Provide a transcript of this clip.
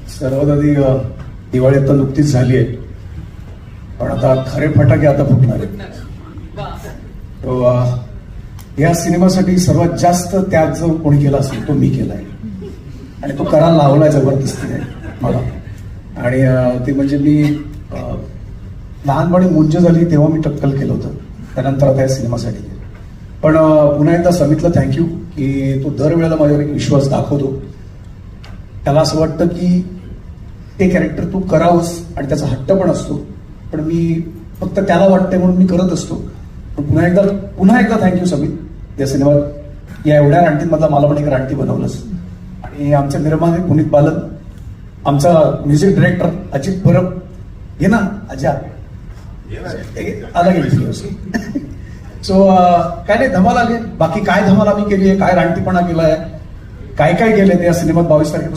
सर्वात आधी दिवाळी आता नुकतीच झाली आहे, पण आता खरे फटाके आता फुटणार आहेत. तो या सिनेमासाठी सर्वात जास्त त्याग जो कोणी केला असेल तो मी केलाय, आणि तो करायला लावलाय जबरदस्तीने मला. आणि ते म्हणजे मी लहानपणी मुंज झाली तेव्हा मी टक्कल केलं होतं, त्यानंतर आता या सिनेमासाठी. पण पुन्हा एकदा समितला थँक्यू की तो दरवेळेला माझ्यावर एक विश्वास दाखवतो. त्याला असं वाटतं की ते कॅरेक्टर तू करावंस आणि त्याचा हट्ट पण असतो, पण मी फक्त त्याला वाटतंय म्हणून मी करत असतो. पण पुन्हा एकदा थँक्यू समित, या सिनेमात या एवढ्या रानटीमधला मला पण एक रानटी बनवलंस. आणि आमचे निर्माते पुनीत बालन, आमचा म्युझिक डायरेक्टर अजित परब, ये ना अजा आला गेली. सो काय नाही, धमाल आली. बाकी काय धमाल आम्ही केली आहे, काय रानटीपणा केलाय, काय काय केलंय या सिनेमात 22 तारखेला